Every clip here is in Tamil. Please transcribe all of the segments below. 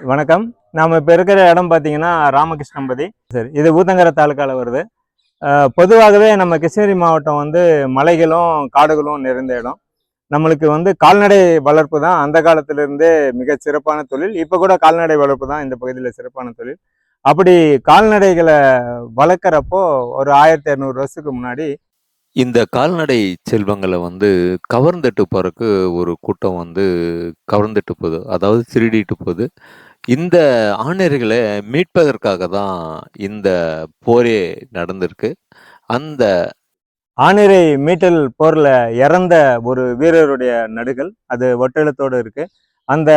வணக்கம். நாம இப்போ இருக்கிற இடம் பார்த்தீங்கன்னா ராமகிருஷ்ணம்பதி. சரி, இது ஊத்தங்கரை தாலுக்காவில் வருது. பொதுவாகவே நம்ம கிருஷ்ணகிரி மாவட்டம் வந்து மலைகளும் காடுகளும் நிறைந்த இடம். நம்மளுக்கு வந்து கால்நடை வளர்ப்பு தான் அந்த காலத்திலிருந்தே மிக சிறப்பான தொழில். இப்போ கூட கால்நடை வளர்ப்பு தான் இந்த பகுதியில் சிறப்பான தொழில். அப்படி கால்நடைகளை வளர்க்குறப்போ ஒரு 1200 வருஷத்துக்கு முன்னாடி இந்த கால்நடை செல்வங்களை வந்து கவர்ந்துட்டு போறக்கு ஒரு கூட்டம் வந்து கவர்ந்துட்டு போகுது. அதாவது திருடிட்டு போகுது. இந்த ஆணையர்களை மீட்பதற்காக தான் இந்த போரே நடந்திருக்கு. அந்த ஆணிரை மீட்டல் போரில் இறந்த ஒரு வீரருடைய நடுகள் அது ஒட்டெழுத்தோடு இருக்கு. அந்த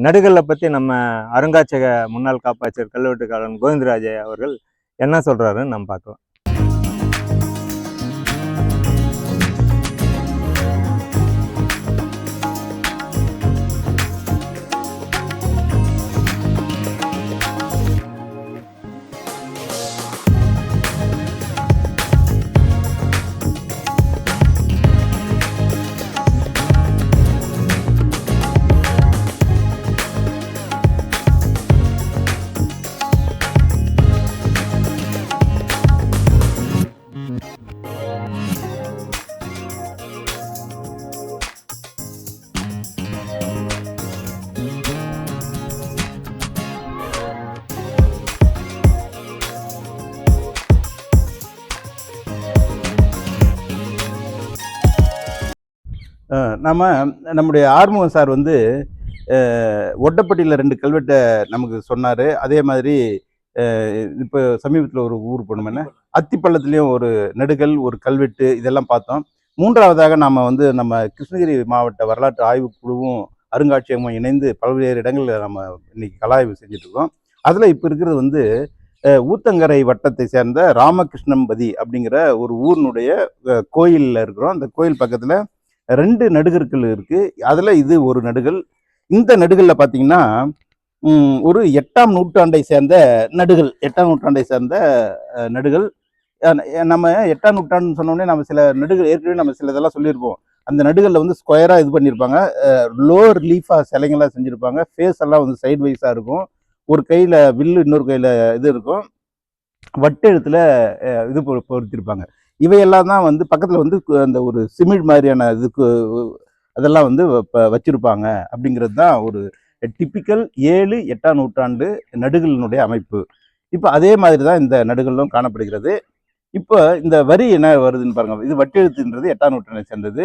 நடுகளை பற்றி நம்ம அருங்காட்சியக முன்னாள் காப்பாட்சியர் கல்வெட்டுக்காரன் கோவிந்தராஜ் அவர்கள் என்ன சொல்றாருன்னு நம்ம பார்க்கலாம். நம்முடைய ஆறுமுகம் சார் வந்து ஒட்டப்பட்டியில் 2 கல்வெட்டை நமக்கு சொன்னார். அதே மாதிரி இப்போ சமீபத்தில் ஒரு ஊர் போனோம்னா அத்திப்பள்ளத்துலேயும் ஒரு நெடுகல், ஒரு கல்வெட்டு இதெல்லாம் பார்த்தோம். 3வதாக நாம் வந்து நம்ம கிருஷ்ணகிரி மாவட்ட வரலாற்று ஆய்வு குழுவும் அருங்காட்சியகமும் இணைந்து பல்வேறு இடங்களில் நம்ம இன்னைக்கு கலாய்வு செஞ்சிட்ருக்கோம். அதில் இப்போ இருக்கிறது வந்து ஊத்தங்கரை வட்டத்தை சேர்ந்த ராமகிருஷ்ணம்பதி அப்படிங்கிற ஒரு ஊரினுடைய கோயிலில் இருக்கிறோம். அந்த கோயில் பக்கத்தில் 2 நடுகர்கள் இருக்கு. அதுல இது ஒரு நடுகள். இந்த நடுகள்ல பாத்தீங்கன்னா ஒரு 8ஆம் நூற்றாண்டை சேர்ந்த நடுகள். 8ஆம் நூற்றாண்டை சேர்ந்த நடுகள். நம்ம 8ஆம் நூற்றாண்டுன்னு சொன்னோடனே நம்ம சில நடுகள் ஏற்கனவே நம்ம சில இதெல்லாம் சொல்லியிருப்போம். அந்த நடுகளில் வந்து ஸ்கொயரா இது பண்ணியிருப்பாங்க. லோவர் லீஃபா சிலைங்களா செஞ்சிருப்பாங்க. ஃபேஸ் எல்லாம் வந்து சைட் வைஸா இருக்கும். ஒரு கையில வில்லு, இன்னொரு கையில இது இருக்கும். வட்டெழுத்துல இது பொருத்திருப்பாங்க. இவையெல்லாம் தான் வந்து பக்கத்தில் வந்து அந்த ஒரு சிமிழ் மாதிரியான இதுக்கு அதெல்லாம் வந்து வச்சிருப்பாங்க. அப்படிங்கிறது தான் ஒரு டிப்பிக்கல் 7, 8ஆம் நூற்றாண்டு நடுகளினுடைய அமைப்பு. இப்போ அதே மாதிரி தான் இந்த நடுகளும் காணப்படுகிறது. இப்போ இந்த வரி என்ன வருதுன்னு பாருங்க. இது வட்டெழுத்துன்றது 8ஆம் நூற்றாண்டை சேர்ந்தது.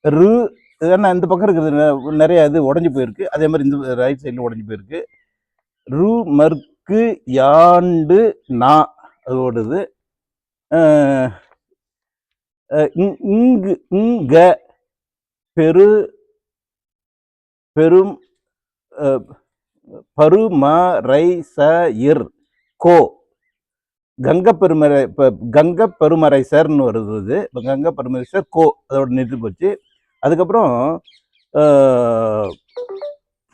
ரு ஏன்னா இந்த பக்கம் இருக்கிறது நிறைய இது உடஞ்சி போயிருக்கு. அதே மாதிரி இந்த ரைட் சைடில் உடஞ்சி போயிருக்கு. ரு மர்க்கு யாண்டு நா அதோடது. இங்க பெரு பெரும் பருமரைசயிர் கோ கங்க பெருமரைசர்னு வருது. கங்க பெருமரைசர் கோ அதோட நிறுத்தி போச்சு. அதுக்கப்புறம்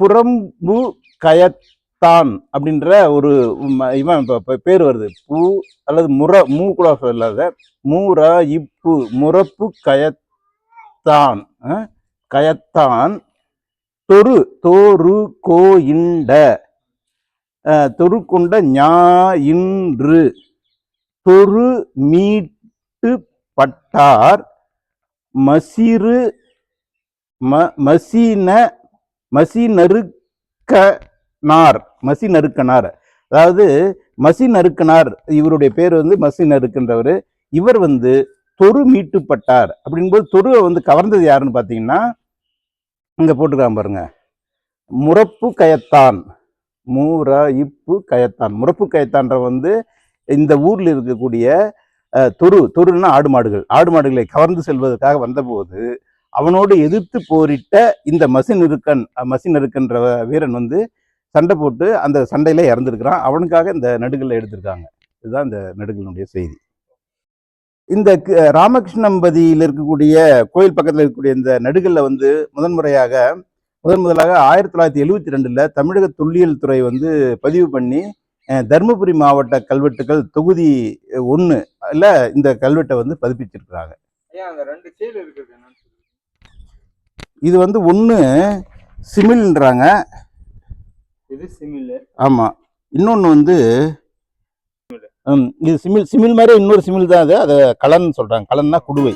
புறம்பு கயத்தான் அப்படின்ற ஒரு இவன் பேர் வருது. பூ அல்லது மூ கூட சொல்லாத மூரா இப்பு முறப்பு கயத்தான் தொரு கோயிண்ட தொரு கொண்ட ஞாயின்று தொரு மீட்டு பட்டார் மசிறு மசிநறுக்கனார். அதாவது மசிநறுக்கனார் இவருடைய பேர் வந்து மசிநறுக்குன்றவர். இவர் வந்து தொரு மீட்டுப்பட்டார் அப்படின்போது தொருவை வந்து கவர்ந்தது யாருன்னு பார்த்தீங்கன்னா இங்க போட்டுக்கலாம் பாருங்க. முறப்பு கயத்தான், மூரா-இப்பு கயத்தான். முறப்பு கயத்தான்ற வந்து இந்த ஊர்ல இருக்கக்கூடிய தொருன்னா ஆடு மாடுகளை கவர்ந்து செல்வதற்காக வந்தபோது அவனோடு எதிர்த்து போரிட்ட இந்த மசிநறுக்கன்ற வீரன் வந்து சண்டை போட்டு அந்த சண்டையில இறந்துருக்கிறான். அவனுக்காக இந்த நடுகளை எடுத்திருக்காங்க. இதுதான் இந்த நடுகளினுடைய செய்தி. இந்த ராமகிருஷ்ணம்பதியில் இருக்கக்கூடிய கோயில் பக்கத்தில் இருக்கக்கூடிய இந்த நடுகளில் வந்து முதன்முதலாக 1972 தமிழக தொல்லியல் துறை வந்து பதிவு பண்ணி தருமபுரி மாவட்ட கல்வெட்டுகள் தொகுதி 1ல இந்த கல்வெட்டை வந்து பதிப்பிச்சிருக்கிறாங்க. இது வந்து 1 சிமில்ன்றாங்க, இது சிமில். ஆமாம். இன்னொன்று வந்து இது சிமில் மாதிரி இன்னொரு சிமில் தான் அது. அதை கலன்னு சொல்கிறாங்க. கலன்னா குடுவை.